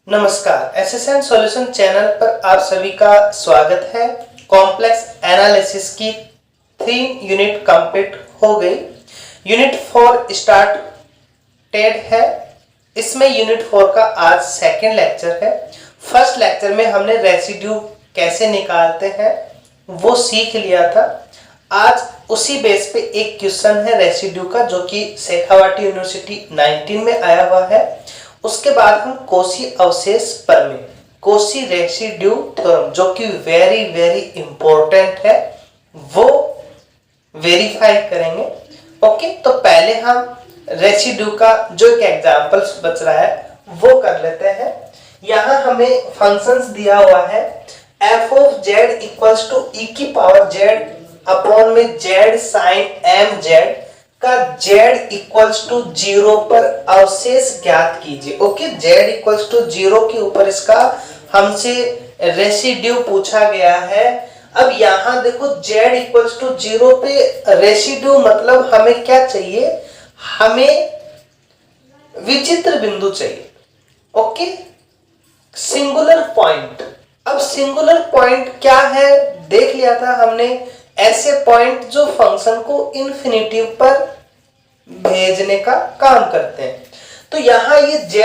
नमस्कार, SSN solution channel पर आप सभी का स्वागत है। कॉम्प्लेक्स एनालिसिस की 3 यूनिट कंप्लीट हो गई। यूनिट 4 स्टार्टेड है। इसमें यूनिट 4 का आज सेकेंड लेक्चर है। फर्स्ट लेक्चर में हमने रेसिड्यू कैसे निकालते हैं वो सीख लिया था। आज उसी बेस पे एक क्वेश्चन है रेसिड्यू का, जो कि शेखावाटी यूनिवर्सिटी 19 में आया हुआ है। उसके बाद हम कोशी अवशेष प्रमेय, कोशी रेसिड्यू थ्योरम, जो कि वेरी वेरी इंपॉर्टेंट है, वो वेरीफाई करेंगे। ओके, तो पहले हम रेसिड्यू का जो एक एग्जांपल्स बच रहा है वो कर लेते हैं। यहां हमें फंक्शंस दिया हुआ है f of z equals to e की पावर z अपॉन में z साइन m z का z इक्वल्स टू 0 पर अवशेष ज्ञात कीजिए। ओके, z इक्वल्स टू 0 के ऊपर इसका हमसे रेसिड्यू पूछा गया है। अब यहां देखो z इक्वल्स टू 0 पे रेसिड्यू मतलब हमें क्या चाहिए, हमें विचित्र बिंदु चाहिए। Okay, singular point. अब सिंगुलर पॉइंट क्या है देख लिया था हमने, ऐसे पॉइंट जो फंक्शन को इन्फिनिटी पर भेजने का काम करते हैं। तो यहां ये z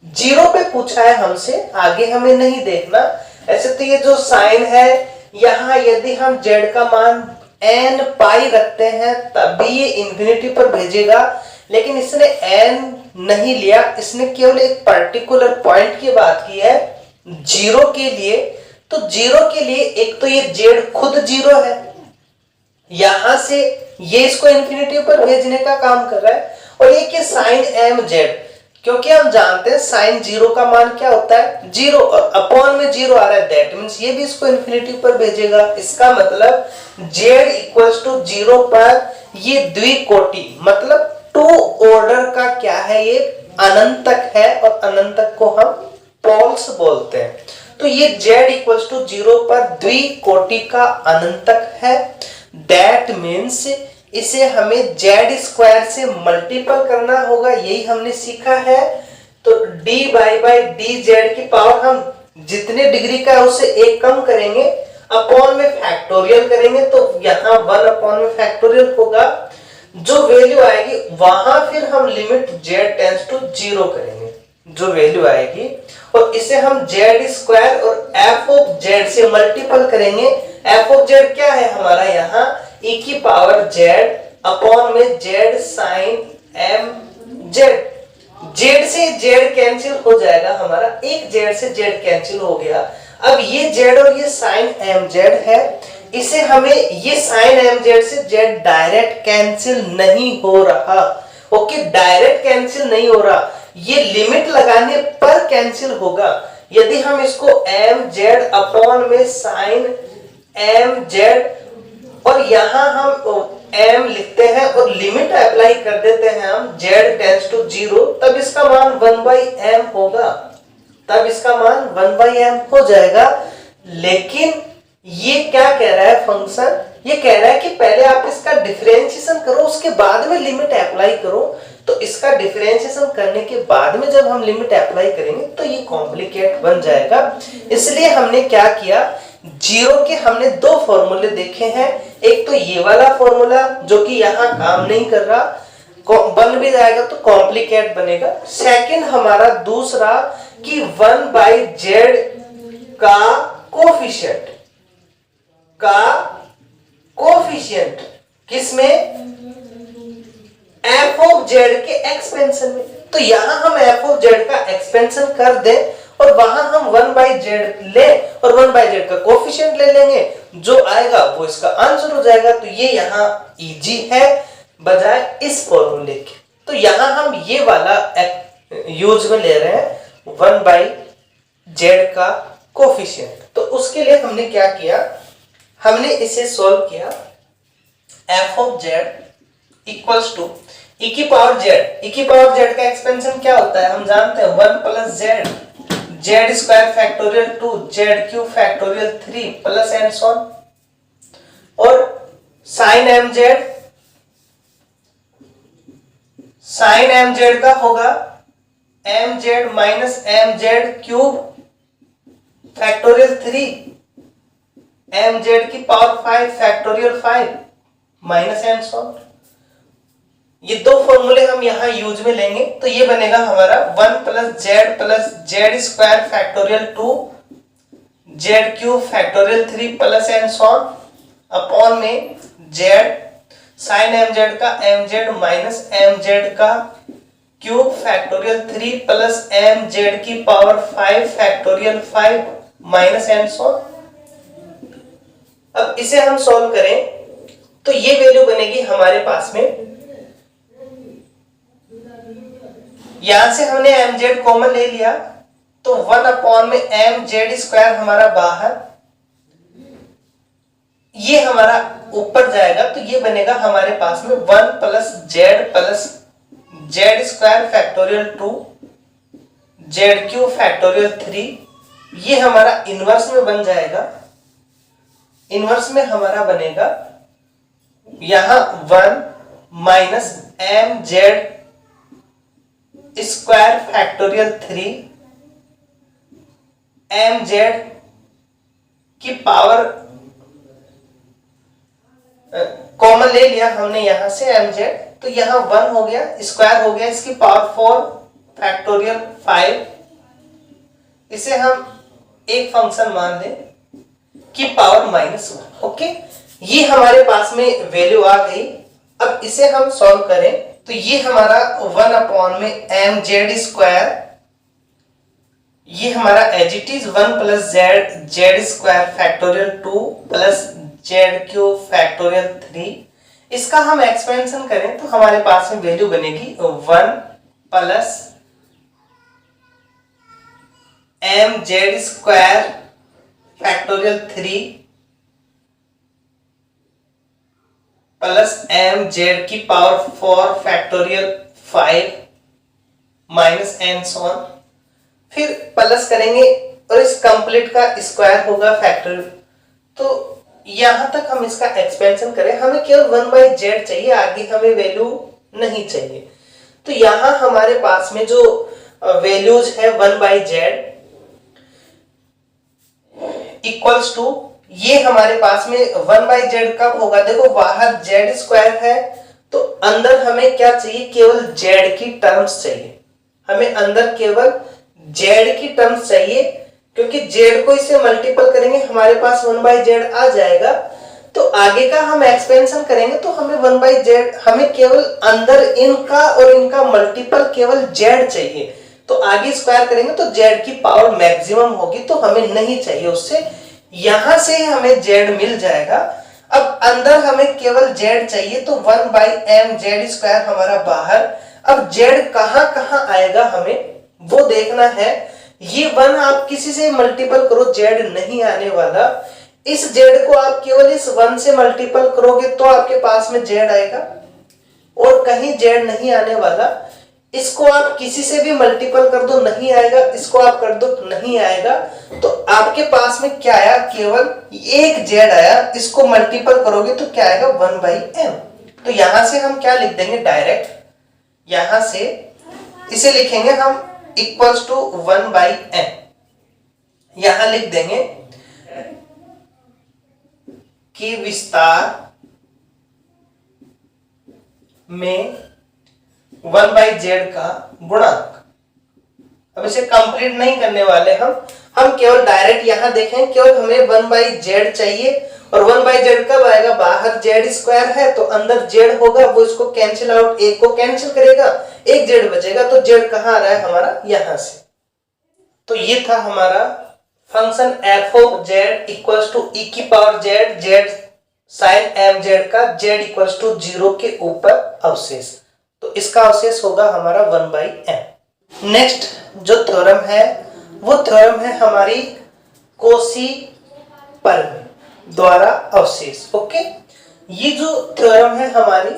0 पे पूछा है हमसे, आगे हमें नहीं देखना। ऐसे तो ये जो साइन है, यहां यदि हम z का मान n पाई रखते हैं तभी ये इन्फिनिटी पर भेजेगा, लेकिन इसने n नहीं लिया, इसने केवल एक पर्टिकुलर पॉइंट की बात की है 0 के लिए। तो 0 के लिए एक तो ये z खुद 0 है, यहां से ये इसको इन्फिनिटी पर भेजने का काम कर रहा है, और ये कि साइन m z, क्योंकि हम जानते हैं साइन 0 का मान क्या होता है 0, और अपॉन में 0 आ रहा है, दैट मींस ये भी इसको इन्फिनिटी पर भेजेगा। इसका मतलब z इक्वल्स टू 0 पर ये द्विकोटि मतलब 2 ऑर्डर का क्या है, ये अनंतक है, और अनंतक को हम पोल्स बोलते हैं। तो ये z इक्वल्स टू 0 पर द्विकोटि का अनंतक है। दैट मीन्स इसे हमें z स्क्वायर से मल्टीपल करना होगा, यही हमने सीखा है। तो dy बाई dz की पावर हम जितने डिग्री का है उससे एक कम करेंगे, अपॉन में फैक्टोरियल करेंगे, तो यहाँ 1 अपॉन में फैक्टोरियल होगा। जो वैल्यू आएगी वहां फिर हम लिमिट z टेंड्स टू 0 करेंगे, जो वैल्यू आएगी, और इसे हम z स्क्वायर और f ऑफ z से मल्टीपल करेंगे। f ऑफ z क्या है हमारा यहाँ e की पावर z अपॉन में z sine m z। z से z कैंसिल हो जाएगा हमारा, एक z से z कैंसिल हो गया। अब ये z और ये साइन m z है, इसे हमें ये साइन m z से z डायरेक्ट कैंसिल नहीं हो रहा। ओके, डायरेक्ट कैंसिल नहीं हो रहा, ये लिमिट लगाने पर कैंसिल होगा। यदि हम इसको m z अपॉन में साइन m z, और यहां हम m लिखते हैं और लिमिट अप्लाई कर देते हैं हम z टेंड्स टू 0, तब इसका मान 1/m होगा, तब इसका मान 1/m हो जाएगा। लेकिन ये क्या कह रहा है फंक्शन, ये कह रहा है कि पहले आप इसका डिफरेंशिएशन करो, उसके बाद में लिमिट अप्लाई करो। तो इसका डिफरेंशिएशन करने के बाद में जब हम लिमिट अप्लाई करेंगे तो ये कॉम्प्लिकेट बन जाएगा। इसलिए हमने क्या किया, 0 के हमने 2 फॉर्मूले देखे हैं। एक तो ये वाला फॉर्मूला जो कि यहाँ काम नहीं कर रहा, बन भी जाएगा तो कॉम्प्लिकेट बनेगा। सेकंड हमारा दूसरा कि 1/z का कोफिशिएंट किसमें, f ऑफ z के एक्सपेंशन में। तो यहां हम f ऑफ z का एक्सपेंशन कर दें और वहां हम 1/z ले और 1/z का कोफिशिएंट ले लेंगे, जो आएगा वो इसका आंसर हो जाएगा। तो ये यहाँ इजी है बजाय इस फॉर्मूले के। तो यहां हम ये वाला यूज में ले रहे हैं 1/z का कोफिशिएंट। तो उसके लिए हमने क्या किया, हमने इसे सॉल्व किया। f of z equals to e की पावर z का एक्सपेंशन क्या होता है हम जानते हैं, 1 plus z square factorial 2 z cube factorial 3 plus and so on, और साइन mz का होगा mz minus mz cube factorial 3 mz की power 5 factorial 5 minus and so. ये दो फॉर्मूले हम यहां यूज में लेंगे तो ये बनेगा हमारा 1 plus Z square factorial 2 Z cube factorial 3 plus and so upon में जेड साइन mz का mz माइनस mz का क्यूब फैक्टोरियल 3 प्लस mz की पावर 5 फैक्टोरियल 5 माइनस एंड सो। अब इसे हम सॉल्व करें तो ये वैल्यू बनेगी हमारे पास में, यहां से हमने mz कॉमन ले लिया तो 1 अपॉन में mz स्क्वायर हमारा बाहर, ये हमारा ऊपर जाएगा तो ये बनेगा हमारे पास में 1 plus Z square factorial 2 Z cube factorial 3, ये हमारा इनवर्स में बन जाएगा। इनवर्स में हमारा बनेगा यहां 1 minus mz square factorial 3 mz की पावर कॉमन ले लिया हमने यहां से mz तो यहां 1 हो गया, स्क्वायर हो गया, इसकी पावर 4 फैक्टोरियल 5, इसे हम एक फंक्शन मान लें की पावर -1। ओके, ये हमारे पास में वैल्यू आ गई। अब इसे हम सॉल्व करें तो ये हमारा 1 अपॉन में mz स्क्वायर, ये हमारा as it is 1 plus Z square factorial 2 plus Z cube factorial 3, इसका हम एक्सपेंशन करें तो हमारे पास में वैल्यू बनेगी 1 plus mz square factorial 3 plus mz की power 4 factorial 5 minus and so on, फिर प्लस करेंगे और इस कंप्लीट का स्क्वायर होगा फैक्टोरियल। तो यहां तक हम इसका एक्सपेंशन करें, हमें केवल 1/z चाहिए, आगे हमें वैल्यू नहीं चाहिए। तो यहां हमारे पास में जो वैल्यूज है 1/z इक्वल्स टू, ये हमारे पास में 1/z कब होगा, देखो बाहर z स्क्वायर है तो अंदर हमें क्या चाहिए, केवल z की टर्म्स चाहिए, हमें अंदर केवल z की टर्म्स चाहिए, क्योंकि z को इससे मल्टीपल करेंगे हमारे पास 1/z आ जाएगा। तो आगे का हम एक्सपेंशन करेंगे तो हमें 1/z, हमें केवल अंदर इनका और इनका मल्टीपल केवल z चाहिए, तो आगे स्क्वायर करेंगे तो z की पावर मैक्सिमम होगी तो हमें नहीं चाहिए उससे, यहां से हमें z मिल जाएगा। अब अंदर हमें केवल z चाहिए तो 1/mz स्क्वायर हमारा बाहर। अब z कहां कहां आएगा हमें वो देखना है, ये 1 आप किसी से मल्टीपल करो z नहीं आने वाला, इस z को आप केवल इस 1 से मल्टीपल करोगे तो आपके पास में z आएगा और कहीं z नहीं आने वाला। इसको आप किसी से भी मल्टीपल कर दो नहीं आएगा, इसको आप कर दो नहीं आएगा, तो आपके पास में क्या आया, केवल एक z आया, इसको मल्टीपल करोगे तो क्या आएगा 1/m। तो यहां से हम क्या लिख देंगे, डायरेक्ट यहां से इसे लिखेंगे हम इक्वल्स टू 1/m, यहां लिख देंगे कि विस्तार में 1/z का गुणांक। अब इसे कंप्लीट नहीं करने वाले हम केवल डायरेक्ट यहां देखें, केवल हमें 1/z चाहिए और 1/z कब आएगा, बाहर z स्क्वायर है तो अंदर z होगा, वो इसको कैंसिल आउट, एक को कैंसिल करेगा, एक z बचेगा, तो z कहां आ रहा है हमारा, यहां से। तो ये था हमारा function f of z equals to e की पावर z साइन mz का z इक्वल्स टू 0 के ऊपर अवशेष, तो इसका अवशेष होगा हमारा 1/m। नेक्स्ट जो थ्योरम है वो थ्योरम है हमारी कोशी परमे द्वारा अवशेष। ओके, ये जो थ्योरम है हमारी,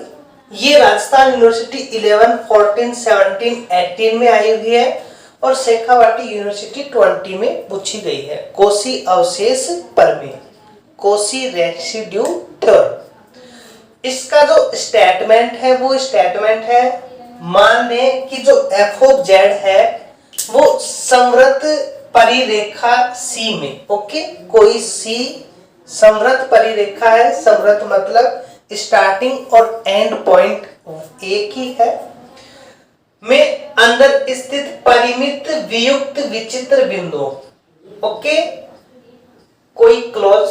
ये राजस्थान यूनिवर्सिटी 11, 14, 17, 18 में आई हुई है और शेखावाटी यूनिवर्सिटी 20 में पूछी गई है। कोशी अवशेष परमे, कोशी रेसिड्यू थ्योरम। इसका जो स्टेटमेंट है वो स्टेटमेंट है, मान लें कि जो f ऑफ z है वो संवृत परिरेखा सी में, ओके, कोई सी संवृत परिरेखा है, संवृत मतलब स्टार्टिंग और एंड पॉइंट एक ही है, में अंदर स्थित परिमित वियुक्त विचित्र बिंदु, ओके, कोई क्लोज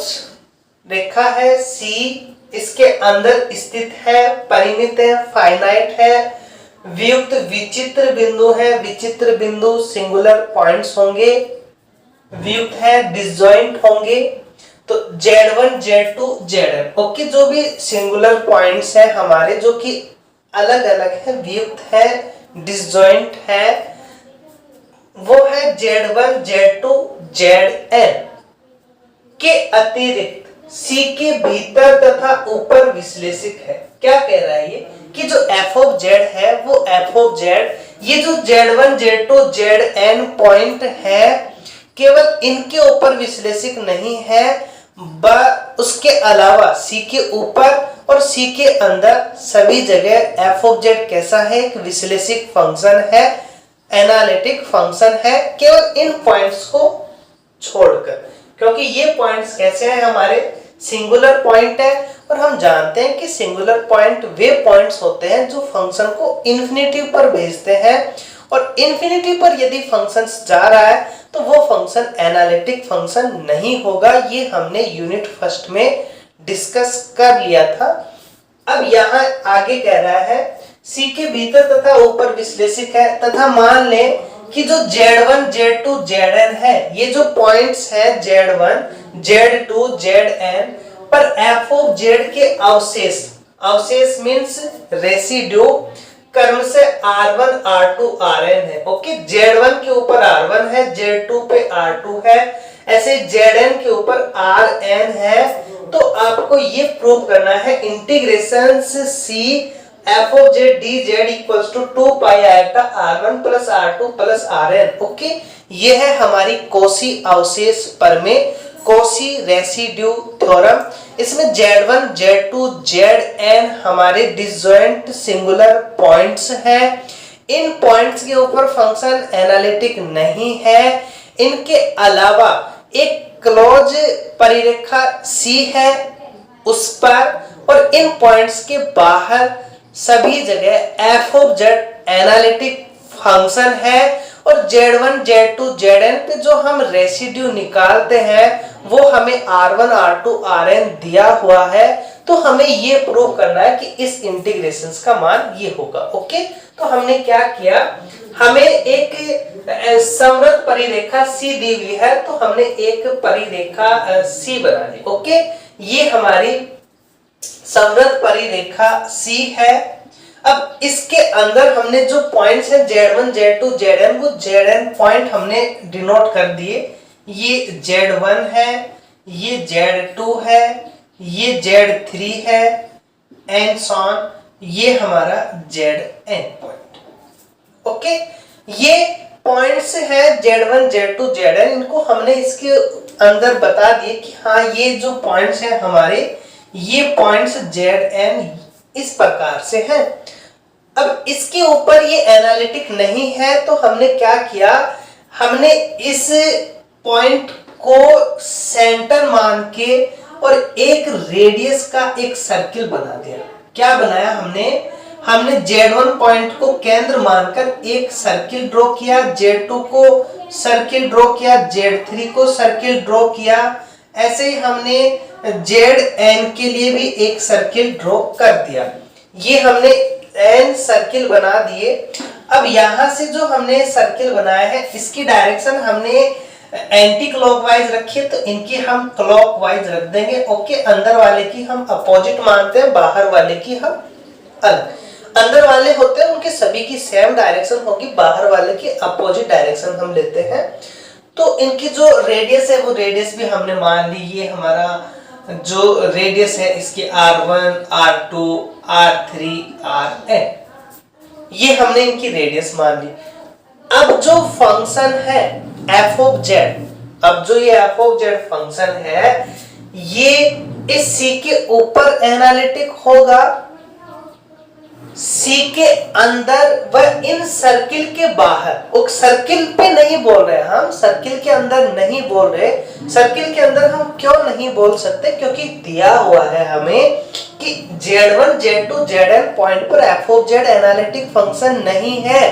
रेखा है सी, इसके अंदर स्थित है, परिमित है, फाइनाइट है, वियुक्त विचित्र बिंदु है, विचित्र बिंदु सिंगुलर पॉइंट्स होंगे, वियुक्त है, डिसजॉइंट होंगे, तो Z1 Z2 Zn, ओके, जो भी सिंगुलर पॉइंट्स है हमारे जो कि अलग अलग है, वियुक्त है, डिसजॉइंट है, वो है Z1 Z2 Zn के अतिरिक्त C के भीतर तथा ऊपर विश्लेषिक है। क्या कह रहा है ये कि जो f of z है वो f of z, ये जो Z1 Z2 Zn पॉइंट है केवल इनके ऊपर विश्लेषिक नहीं है, उसके अलावा C के ऊपर और C के अंदर सभी जगह f of z कैसा है, एक विश्लेषिक फंक्शन है, एनालिटिक फंक्शन है, केवल इन पॉइंट्स को छोड़कर, क्योंकि ये पॉइंट्स कैसे हैं, हमारे सिंगुलर पॉइंट है, और हम जानते हैं कि सिंगुलर पॉइंट वे पॉइंट्स होते हैं जो फंक्शन को इन्फिनिटी पर भेजते हैं, और इन्फिनिटी पर यदि फंक्शन जा रहा है तो वो फंक्शन एनालिटिक फंक्शन नहीं होगा। ये हमने यूनिट फर्स्ट में डिस्कस कर लिया था। अब यहाँ आगे कह रहा है C के भीतर तथा ऊपर विश्लेषिक है, तथा मान लें कि जो Z1 Z2 Zn है, ये जो पॉइंट्स है Z1 Z2 Zn पर f of z के अवशेष, अवशेष मींस रेसिड्यू क्रम से R1 R2 Rn है, ओके, Z1 के ऊपर R1 है, Z2 पे R2 है, ऐसे Zn के ऊपर Rn है। तो आपको ये प्रूव करना है integration C f of z dz equals to 2 pi iota R1 plus R2 plus Rn, okay, ये है हमारी कोशी अवशेष प्रमेय, कोशी रेसिड्यू थ्योरम। इसमें Z1 Z2 Zn हमारे डिसजॉइंट सिंगुलर पॉइंट्स हैं, इन पॉइंट्स के ऊपर फंक्शन एनालिटिक नहीं है, इनके अलावा एक क्लोज परिरेखा C है उस पर, और इन पॉइंट्स के बाहर सभी जगह f of z analytic function है, और Z1 Z2 Zn पे जो हम रेसिड्यू निकालते हैं वो हमें R1 R2 Rn दिया हुआ है, तो हमें ये प्रूव करना है कि इस इंटीग्रेशंस का मान ये होगा, ओके। तो हमने क्या किया, हमें एक समवृत्त परिरेखा C दी हुई है, तो हमने एक परिरेखा C बना ली, ओके, ये हमारी समवृत्त परिरेखा C है। अब इसके अंदर हमने जो पॉइंट्स हैं Z1 Z2 Zn, वो Zn पॉइंट हमने डिनोट कर दिए, ये Z1 है, ये Z2 है, ये Z3 है, एंड सो ऑन, ये हमारा Zn पॉइंट, ओके। ये पॉइंट्स है Z1 Z2 Zn, इनको हमने इसके अंदर बता दिए कि हाँ ये जो पॉइंट्स हैं हमारे, ये पॉइंट्स Zn इस प्रकार से हैं। अब इसके ऊपर ये एनालिटिक नहीं है, तो हमने क्या किया, हमने इस पॉइंट को सेंटर मान के और एक रेडियस का एक सर्किल बना दिया। क्या बनाया हमने Z1 पॉइंट को केंद्र मानकर एक सर्किल ड्रॉ किया, Z2 को सर्किल ड्रॉ किया, Z3 को सर्किल ड्रॉ किया, ऐसे ही हमने Zn के लिए भी एक सर्किल ड्रॉ कर दिया। ये हमने n सर्किल बना दिए। अब यहां से जो हमने सर्किल बनाया है इसकी डायरेक्शन हमने एंटी क्लॉकवाइज रखी है, तो इनकी हम क्लॉकवाइज रख देंगे, ओके। अंदर वाले की हम अपोजिट मानते हैं, बाहर वाले की हम अलग। अंदर वाले होते हैं उनके सभी की सेम डायरेक्शन होगी, बाहर वाले की अपोजिट डायरेक्शन हम लेते हैं। तो इनकी जो रेडियस है वो रेडियस भी हमने मान ली, ये हमारा जो रेडियस है इसकी R1 R2 R3 Rn, ये हमने इनकी रेडियस मान ली। अब जो फंक्शन है f of z, अब जो ये f of z फंक्शन है ये इस C के ऊपर एनालिटिक होगा, सी के अंदर व इन सर्किल के बाहर। वो सर्किल पे नहीं बोल रहे हम, सर्किल के अंदर नहीं बोल रहे। सर्किल के अंदर हम क्यों नहीं बोल सकते? क्योंकि दिया हुआ है हमें कि Z1 Z2 Zn पॉइंट पर f of z analytic function नहीं है,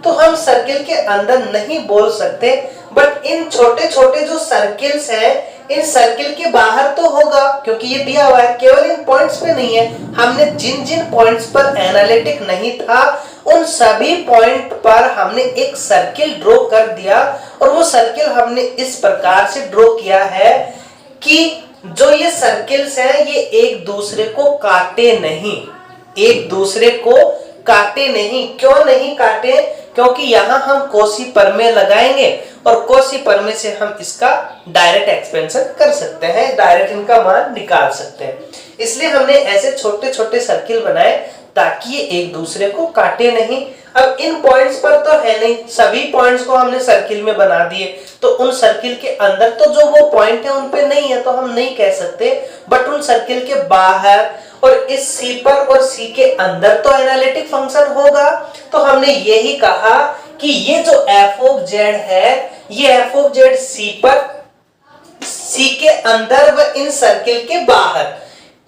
तो हम सर्किल के अंदर नहीं बोल सकते। बट इन छोटे छोटे जो सर्किल्स हैं, इन सर्किल के बाहर तो होगा, क्योंकि ये दिया हुआ है। केवल इन पॉइंट्स पे नहीं है, हमने जिन जिन पॉइंट्स पर एनालिटिक नहीं था उन सभी पॉइंट पर हमने एक सर्किल ड्रॉ कर दिया। और वो सर्किल हमने इस प्रकार से ड्रॉ किया है कि जो ये सर्किल्स हैं ये एक दूसरे को काटे नहीं, एक दूसरे को काटे नहीं। क्यों नहीं काटे? क्योंकि यहां हम कोसी प्रमेय लगाएंगे और कोसी प्रमेय से हम इसका डायरेक्ट एक्सपेंशन कर सकते हैं, डायरेक्ट इनका मान निकाल सकते हैं। इसलिए हमने ऐसे छोटे छोटे सर्किल बनाए ताकि ये एक दूसरे को काटे नहीं। अब इन पॉइंट्स पर तो है नहीं, सभी पॉइंट्स को हमने सर्किल में बना दिए, तो उन सर्किल के अंदर तो जो वो पॉइंट है उन पे नहीं है, तो हम नहीं कह सकते। बट उन सर्किल के बाहर और इस सी पर और सी के अंदर तो एनालिटिक फंक्शन होगा। तो हमने यही कहा कि ये जो f ऑफ z है, ये f ऑफ z सी पर, सी के अंदर व इन सर्किल के बाहर,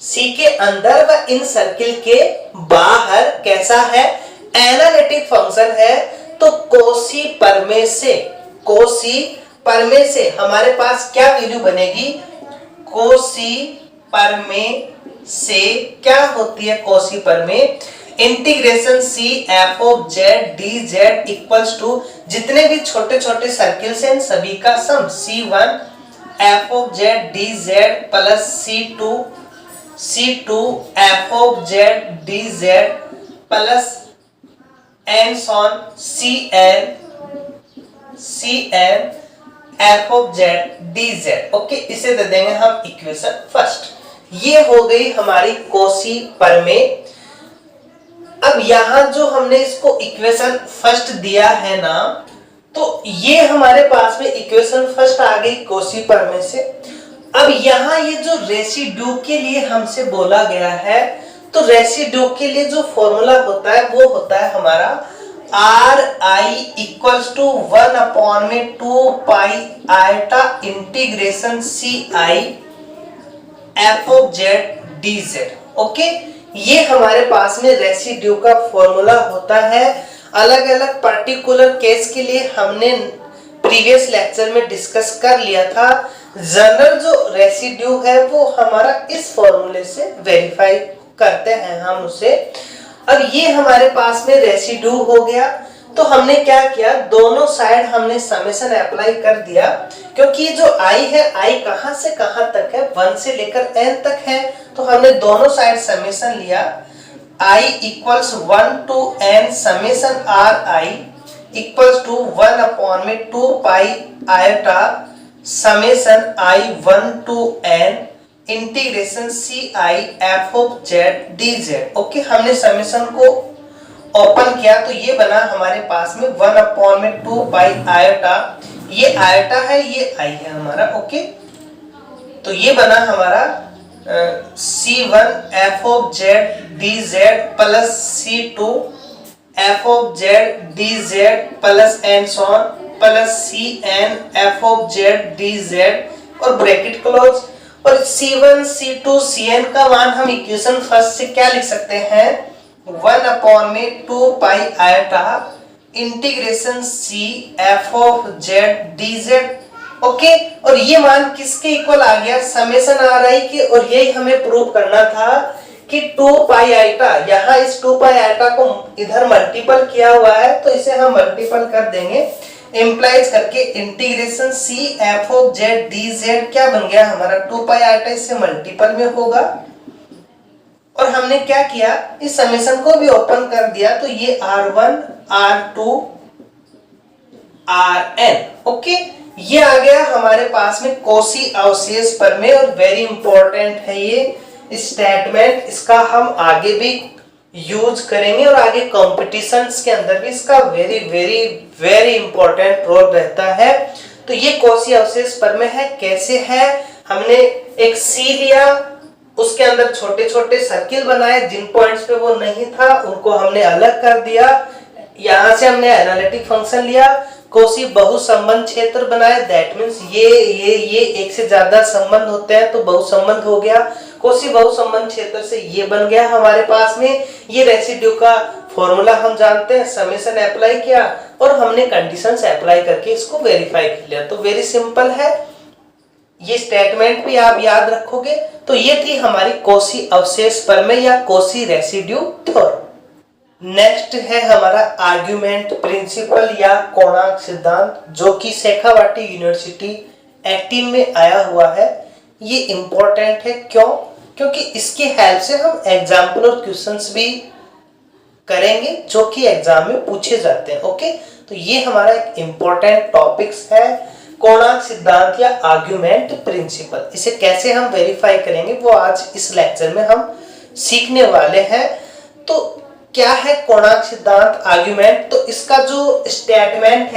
सी के अंदर व इन सर्किल के बाहर कैसा है? एनालिटिक फंक्शन है। तो कोसी प्रमेय से, कोसी प्रमेय से हमारे पास क्या वैल्यू बनेगी? कोसी प्रमेय से क्या होती है? कोसी प्रमेय integration C f of Z D z equals to जितने भी छोटे छोटे सर्किल्स हैं सभी का sum C1 f of Z D z plus C2 f of Z D z plus and on CN f of Z D Z. Okay, इसे दे देंगे हम इक्वेशन फर्स्ट। ये हो गई हमारी कोसी प्रमेय। अब यहां जो हमने इसको इक्वेशन फर्स्ट दिया है ना, तो ये हमारे पास में इक्वेशन फर्स्ट आ गई कोसी प्रमेय से। अब यहां ये जो रेसिड्यू के लिए हमसे बोला गया है, तो रेसिड्यू के लिए जो फॉर्मूला होता है वो होता है हमारा Ri equals to 1/2 pi iota integration Ci f of Z D Z. Okay, ये हमारे पास में रेसिड्यू का फॉर्मूला होता है। अलग अलग पर्टिकुलर केस के लिए हमने प्रीवियस लेक्चर में डिस्कस कर लिया था। जनरल जो रेसिड्यू है वो हमारा इस फॉर्मूले से वेरीफाई करते हैं हम उसे। अब ये हमारे पास में रेसिड्यू हो गया, तो हमने क्या किया? दोनों साइड हमने समेशन अप्लाई कर दिया, क्योंकि जो i है, i कहां से कहां तक है? 1 से लेकर n तक है, तो हमने दोनों साइड समेशन लिया। i equals 1 to n summation ri equals to 1/2 pi iota summation i1 to n integration Ci f of Z D Z. Okay, हमने समेशन को ओपन किया तो ये बना हमारे पास में 1/2 पाई आयटा, ये आयटा है, ये आई है हमारा। ओके, तो ये बना हमारा C1 f of Z D z plus C2 f of Z D z plus and so on plus Cn f of Z D Z और ब्रैकेट क्लोज। और C1 C2 Cn का मान हम इक्वेशन फर्स्ट से क्या लिख सकते हैं? 1/2 pi iota integration C F of Z D Z. Okay, और ये मान किसके इक्वल आ गया? समेशन ri के। और यही हमें प्रूव करना था कि 2 पाई आयटा, यहाँ इस 2 पाई आयटा को इधर मल्टीपल किया हुआ है, तो इसे हम मल्टीपल कर देंगे इंप्लाइज करके। Integration C F of Z D Z क्या बन गया हमारा? 2 पाई आयटा इससे मल्टीपल में होगा। और हमने क्या किया? इस समेशन को भी ओपन कर दिया, तो ये R1 R2 Rn। ओके, ये आ गया हमारे पास में कोसी अवशेष प्रमेय। और वेरी इंपॉर्टेंट है ये स्टेटमेंट, इसका हम आगे भी यूज करेंगे और आगे कॉम्पिटिशन्स के अंदर भी इसका very very very important role रहता है। तो ये कोसी अवशेष प्रमेय है। कैसे है? हमने एक C लिया, उसके अंदर छोटे छोटे सर्किल बनाए, जिन पॉइंट्स पे वो नहीं था उनको हमने अलग कर दिया। यहां से हमने एनालिटिक फंक्शन लिया, कोशी बहुसंबंध क्षेत्र बनाए, दैट मींस ये एक से ज्यादा संबंध होते हैं तो बहुसंबंध हो गया। कोशी बहुसंबंध क्षेत्र से ये बन गया हमारे पास में। ये रेसिड्यू का फॉर्मूला हम जानते हैं, समेशन अप्लाई किया और हमने कंडीशंस अप्लाई करके इसको वेरीफाई कर लिया। तो वेरी सिंपल है, ये स्टेटमेंट भी आप याद रखोगे। तो ये थी हमारी कोशी अवशेष प्रमेय या कोशी रेसिड्यू थ्योरम। नेक्स्ट है हमारा आर्गुमेंट प्रिंसिपल या कोणार्क सिद्धांत, जो कि शेखावाटी यूनिवर्सिटी 18 में आया हुआ है। ये इंपॉर्टेंट है, क्यों? क्योंकि इसकी हेल्प से हम एग्जाम्पल और क्वेश्चंस भी करेंगे जो कि एग्जाम में पूछे जाते हैं। ओके, तो ये हमारा एक इंपॉर्टेंट टॉपिक्स है, कोणार्क सिद्धांत या आर्गुमेंट प्रिंसिपल। इसे कैसे हम वेरीफाई करेंगे वो आज इस लेक्चर में हम सीखने वाले हैं। तो क्या है कोणार्क सिद्धांत, आर्गुमेंट? तो इसका जो स्टेटमेंट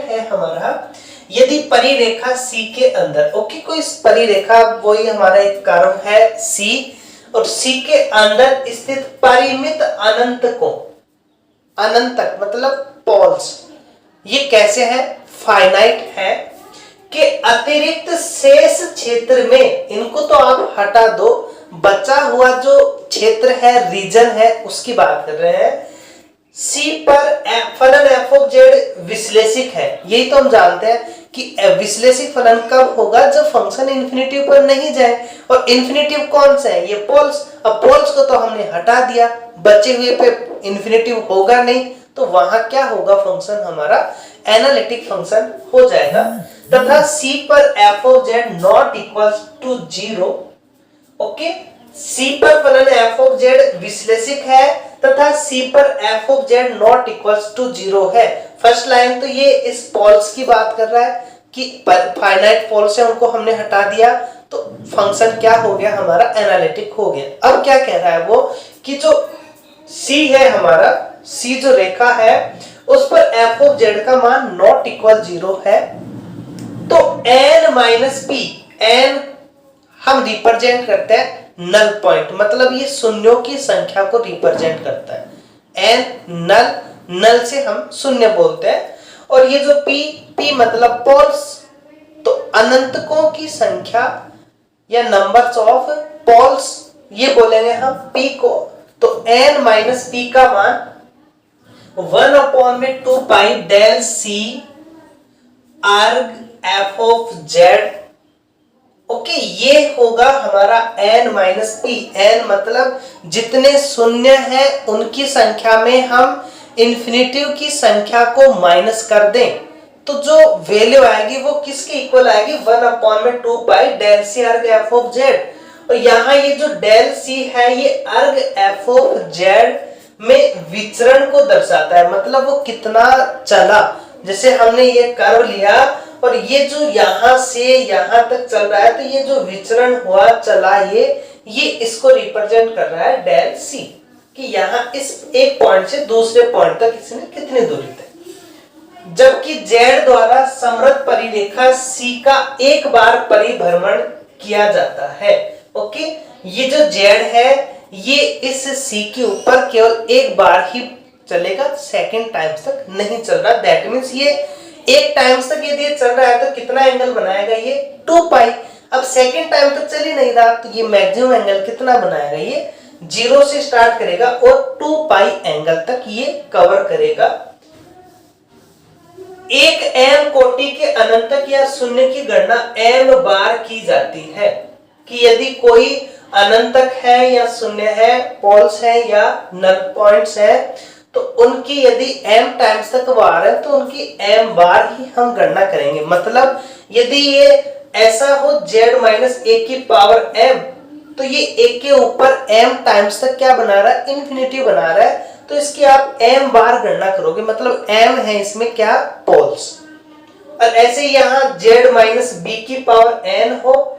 है हमारा, यदि परिरेखा C के अंदर, ओके, कोई परिरेखा, वही हमारा एक कर्व है C, और C के अंदर स्थित परिमित अनंत को, अनंत तक मतलब पोल्स, ये कैसे है? फाइनाइट है कि अतिरिक्त शेष क्षेत्र में, इनको तो आप हटा दो, बचा हुआ जो क्षेत्र है, रीजन है, उसकी बात कर रहे हैं। C पर फलन f ऑफ z विश्लेषिक है। यही तो हम जानते हैं कि विश्लेषिक फलन कब होगा? जब फंक्शन इन्फिनिटिव पर नहीं जाए। और इन्फिनिटिव कौन सा है? ये पोल्स। अब पोल्स को तो हमने हटा दिया, बचे हुए पे इन्फिनिटिव होगा नहीं, तो वहां क्या होगा? फंक्शन हमारा एनालिटिक फंक्शन हो जाएगा। तथा C पर f of z not equals to 0। Okay, C पर फलन f ऑफ z विश्लेषिक है तथा C पर f of z not equals to 0 है। फर्स्ट लाइन तो ये इस पोल्स की बात कर रहा है कि फाइनाइट पोल्स है, उनको हमने हटा दिया तो फंक्शन क्या हो गया? हमारा एनालिटिक हो गया। अब क्या कह रहा है वो कि जो C है हमारा, C जो रेखा है उस पर f ऑफ z का मान नॉट इक्वल 0 है, तो n माइनस p, n हम रिप्रेजेंट करते हैं नल पॉइंट, मतलब ये शून्यों की संख्या को रिप्रेजेंट करता है। n नल से हम शून्य बोलते हैं। और ये जो p मतलब पोल्स, तो अनंतकों की संख्या या नंबर्स ऑफ पोल्स, ये बोलेंगे हम p को। तो n माइनस p का मान 1/2 पाई डेल c अर्ग f ऑफ z। ओके, ये होगा हमारा n माइनस p। n मतलब जितने शून्य हैं उनकी संख्या में हम इन्फिनिटिव की संख्या को माइनस कर दें, तो जो वैल्यू आएगी वो किसके इक्वल आएगी? 1/2 पाई डेल c अर्ग f ऑफ z। और यहाँ ये जो डेल c है ये अर्ग f ऑफ z में विचरण को दर्शाता है, मतलब वो कितना चला। जैसे हमने ये कर्व लिया और ये जो यहां से यहां तक चल रहा है, तो ये जो विचरण हुआ चला, ये इसको रिप्रेजेंट कर रहा है डेल c, कि यहां इस एक पॉइंट से दूसरे पॉइंट तक इसने कितनी दूरी तय। जबकि z द्वारा समृद्ध परिरेखा c का एक बार परिभ्रमण किया जाता है। ओके, ये जो z है ये इस c के ऊपर केवल एक बार ही चलेगा, सेकंड टाइम्स तक नहीं चल रहा। दैट मींस ये एक टाइम्स तक यदि ये चल रहा है तो कितना एंगल बनाएगा? ये 2 पाई। अब सेकंड टाइम तक चल ही नहीं रहा तो ये मैक्सिमम एंगल कितना बनाएगा? ये 0 से स्टार्ट करेगा और 2 पाई एंगल तक ये कवर करेगा। एक m कोटि के अनंतक या शून्य की गणना m बार की जाती है, कि यदि कोई अनंतक है या शून्य है, पोल्स है या नल पॉइंट्स है, तो उनकी यदि m टाइम्स तक वार है तो उनकी m बार ही हम गणना करेंगे। मतलब यदि ये ऐसा हो z माइनस 1 की पावर m, तो ये 1 के ऊपर m टाइम्स तक क्या बना रहा है? इन्फिनिटी बना रहा है, तो इसकी आप m बार गणना करोगे, मतलब m है इसमें क्या? पोल्स। और ऐसे यहाँ z माइनस b की पावर n हो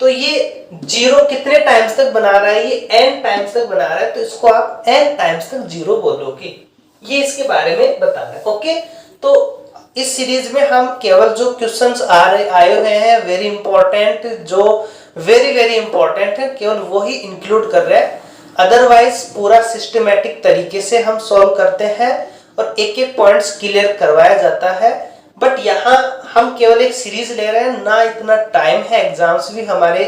तो ये 0 कितने टाइम्स तक बना रहा है? ये n टाइम्स तक बना रहा है, तो इसको आप n टाइम्स तक 0 बोलोगे। ये इसके बारे में बताना है। ओके, तो इस सीरीज में हम केवल जो क्वेश्चंस आए हुए हैं वेरी इंपॉर्टेंट, जो वेरी वेरी इंपॉर्टेंट है, केवल वो ही इंक्लूड कर रहे हैं, अदरवाइज पूरा सिस्टमेटिक तरीके से हम सॉल्व करते हैं और एक एक पॉइंट्स क्लियर करवाया जाता है। बट यहाँ हम केवल एक सीरीज ले रहे हैं ना, इतना टाइम है, एग्जाम्स भी हमारे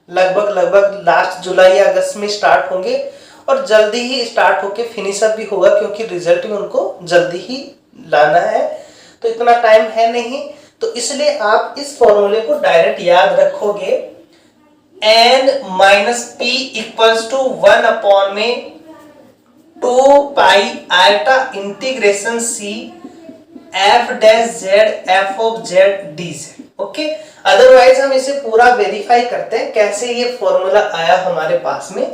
लगभग लास्ट जुलाई या अगस्त में स्टार्ट होंगे और जल्दी ही स्टार्ट होके फिनिश अप भी होगा, क्योंकि रिजल्ट भी उनको जल्दी ही लाना है, तो इतना टाइम है नहीं। तो इसलिए आप इस फॉर्मूले को डायरेक्ट याद रखोगे, n minus P equals to 1 upon में 2 pi iota integration C F dash Z F of Z D Z. Okay, otherwise हम इसे पूरा वेरीफाई करते हैं कैसे ये फॉर्मूला आया हमारे पास में।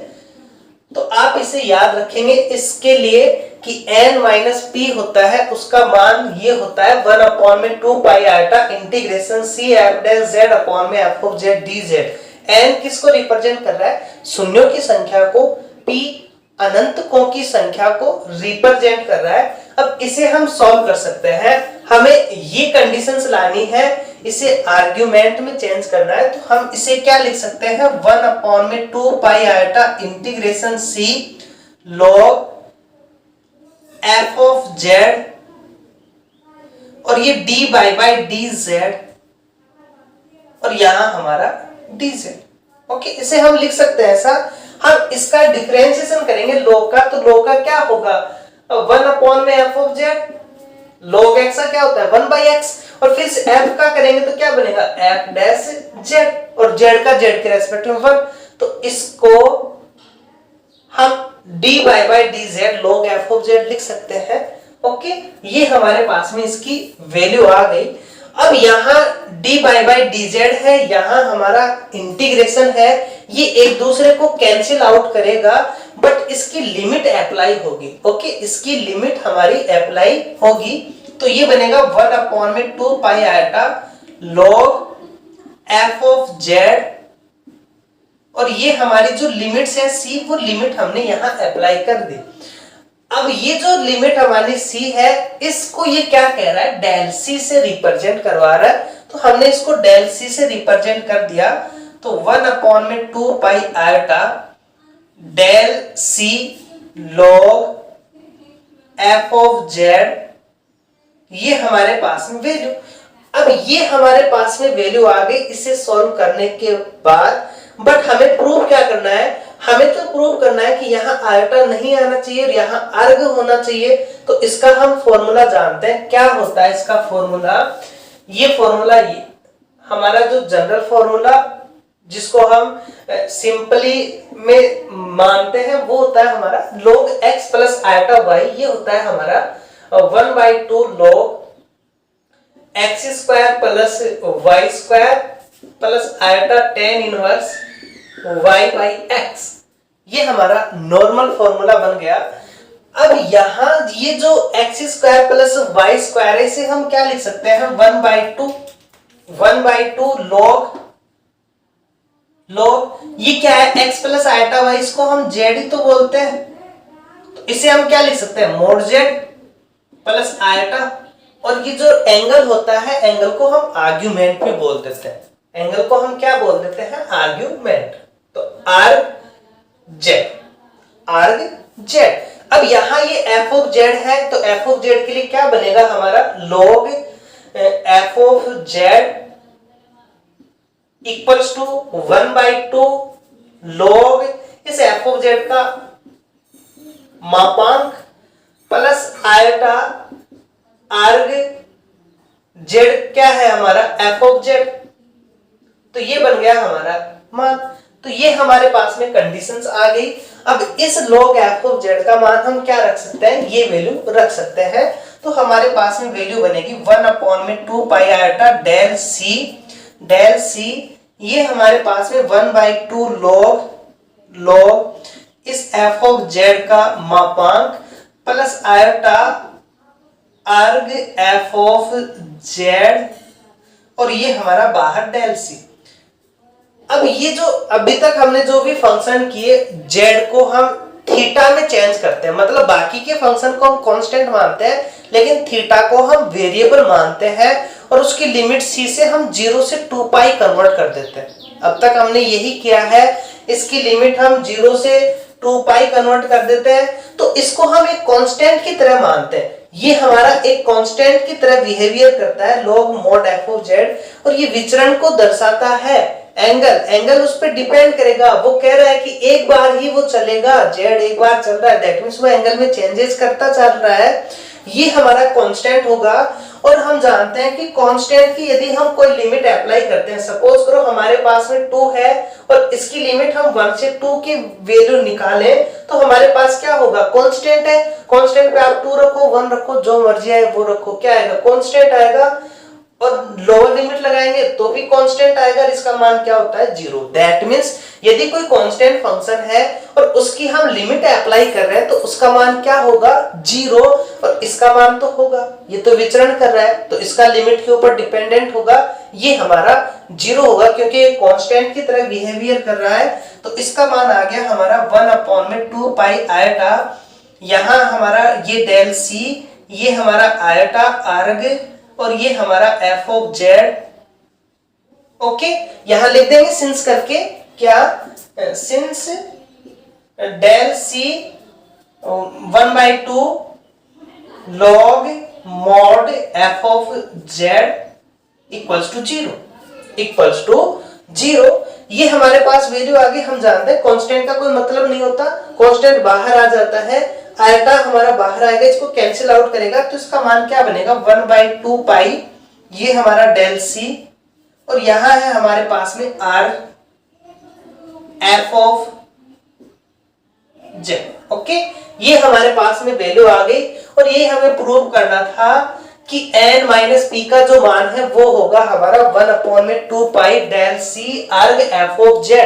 तो आप इसे याद रखेंगे इसके लिए कि n माइनस पी होता है, उसका मान ये होता है 1 अपॉन में 2 pi iota integration C F dash Z upon में F of Z D Z. n किसको रिप्रेजेंट कर रहा है? शून्यों की संख्या को, p अनंतकों की संख्या को रिप्रेजेंट कर रहा है। अब इसे हम सॉल्व कर सकते हैं, हमें ये कंडीशंस लानी है, इसे आर्ग्यूमेंट में चेंज करना है। तो हम इसे क्या लिख सकते हैं? 1 अपॉन में 2 pi iota integration C log F of Z और ये डी बाई डी जेड और यहां हमारा डी जेड। ओके, इसे हम लिख सकते हैं ऐसा। हम इसका डिफरेंशिएशन करेंगे लॉग का, तो लॉग का क्या होगा? 1 अपॉन में F of Z, log x का क्या होता है? 1 बाई एक्स, और फिर से एफ का करेंगे तो क्या बनेगा? एफ डैश जेड, और जेड का जेड के रेस्पेक्ट में 1। तो इसको हम D by D Z log F of Z लिख सकते हैं। ओके, ये हमारे पास में इसकी वैल्यू आ गई। अब यहाँ डी बाई डी जेड है, यहाँ हमारा इंटीग्रेशन है, ये एक दूसरे को कैंसिल आउट करेगा, बट इसकी लिमिट अप्लाई होगी। ओके, इसकी लिमिट हमारी अप्लाई होगी, तो ये बनेगा 1 अपॉन में 2 pi iota log F of Z, और ये हमारी जो लिमिट्स है सी, वो लिमिट हमने यहाँ अप्लाई कर दी। अब ये जो लिमिट हमारी सी है, इसको ये क्या कह रहा है? डेल सी से रिप्रेजेंट करवा रहा है, तो हमने इसको डेल सी से रिप्रेजेंट कर दिया। तो 1 अपॉन में 2 pi iota del C log F of Z, ये हमारे पास में वैल्यू। अब ये हमारे पास में वैल्यू आ गई इसे सॉल्व करने के बाद, बट हमें प्रूव क्या करना है? हमें तो प्रूव करना है कि यहाँ आयटा नहीं आना चाहिए और यहाँ अर्ग होना चाहिए। तो इसका हम फॉर्मूला जानते हैं, क्या होता है इसका फॉर्मूला? ये फॉर्मूला, ये हमारा जो जनरल फॉर्मूला जिसको हम सिंपली में मानते हैं, वो होता है हमारा log x plus eta y। ये होता है हमारा 1/2 log x square plus y square plus eta tan inverse y by x। ये हमारा नॉर्मल फॉर्मूला बन गया। अब यहां ये जो x square plus y square है, इसे हम क्या लिख सकते हैं? 1/2 log ये क्या है? x प्लस आयटा y, इसको हम z ही तो बोलते हैं, तो इसे हम क्या लिख सकते हैं? मोड z प्लस आयटा, और ये जो एंगल होता है, एंगल को हम आर्ग्यूमेंट भी बोल देते हैं। एंगल को हम क्या बोल देते हैं? आर्ग्यूमेंट। तो आर्ग जेड। अब यहां ये एफ ऑफ जेड है, तो एफ ऑफ जेड के लिए क्या बनेगा हमारा? Log F of z equals to 1/2 log इस एफ ऑफ जेड का मापांक प्लस आयटा आर्ग जेड क्या है हमारा? F of z. तो ये बन गया हमारा मान। तो ये हमारे पास में कंडीशंस आ गई। अब इस log f ऑफ z का मान हम क्या रख सकते हैं? ये वैल्यू रख सकते हैं। तो हमारे पास में वैल्यू बनेगी 1 अपॉन में 2 पाई आयटा डेल सी, ये हमारे पास में 1/2 log इस f ऑफ z का मापांक प्लस आयटा अर्ग f ऑफ z, और ये हमारा बाहर डेल सी। अब ये जो अभी तक हमने जो भी फंक्शन किए, z को हम थीटा में चेंज करते हैं, मतलब बाकी के फंक्शन को हम कांस्टेंट मानते हैं, लेकिन थीटा को हम वेरिएबल मानते हैं, और उसकी लिमिट c से हम 0 से 2 पाई कन्वर्ट कर देते हैं। अब तक हमने यही किया है, इसकी लिमिट हम 0 से 2 पाई कन्वर्ट कर देते हैं, तो इसको हम एक कांस्टेंट की तरह मानते हैं। ये हमारा एक कांस्टेंट की तरह बिहेवियर करता है log mod f of z, और ये विचरण को दर्शाता है। एंगल उस पर डिपेंड करेगा, वो कह रहा है कि एक बार ही वो चलेगा, z एक बार चल रहा है, दैट मींस वो एंगल में चेंजेस करता चल रहा है, ये हमारा कांस्टेंट होगा। और हम जानते हैं कि कांस्टेंट की यदि हम कोई लिमिट अप्लाई करते हैं, सपोज करो हमारे पास में 2 है और इसकी लिमिट हम 1 से 2 की वैल्यू निकालें, तो हमारे पास क्या होगा, कांस्टेंट है, कांस्टेंट पे आप 2 रखो 1 रखो जो मर्जी आए वो रखो, क्या आएगा, कांस्टेंट आएगा। और लोअर लिमिट लगाएंगे तो भी कांस्टेंट आएगा, इसका मान क्या होता है, 0। दैट मींस यदि कोई कांस्टेंट फंक्शन है और उसकी हम लिमिट अप्लाई कर रहे हैं तो उसका मान क्या होगा, 0, और इसका मान तो होगा, ये तो विचरण कर रहा है तो इसका लिमिट के ऊपर डिपेंडेंट होगा, ये हमारा 0 होगा क्योंकि ये कांस्टेंट की तरह बिहेवियर कर रहा है। तो इसका मान आ गया हमारा 1/2 पाई आयटा, यहां हमारा ये डेल सी, ये हमारा आयटा अर्ग, और ये हमारा f ऑफ z। ओके, यहां लिख देंगे सिंस करके, क्या, since del C 1/2 log mod f of z equals to 0, ये हमारे पास वैल्यू आ गई। हम जानते हैं कांस्टेंट का कोई मतलब नहीं होता, कांस्टेंट बाहर आ जाता है, आयटा हमारा बाहर आएगा, इसको कैंसिल आउट करेगा तो इसका मान क्या बनेगा, 1/2 पाई, ये हमारा डेल सी, और यहां है हमारे पास में r f of z। Okay, ये हमारे पास में वैल्यू आ गई, और ये हमें प्रूव करना था कि n माइनस p का जो मान है वो होगा हमारा 1/2 पाई डेल सी अर्ग f ऑफ z।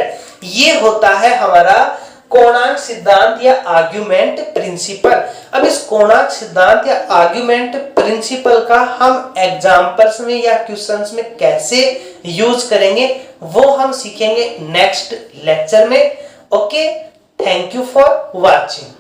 ये होता है हमारा कोणांक सिद्धांत या आर्ग्यूमेंट प्रिंसिपल। अब इस कोणांक सिद्धांत या आर्ग्यूमेंट प्रिंसिपल का हम एग्जांपल्स में या क्वेश्चंस में कैसे यूज करेंगे वो हम सीखेंगे नेक्स्ट लेक्चर में। Okay, thank you for watching.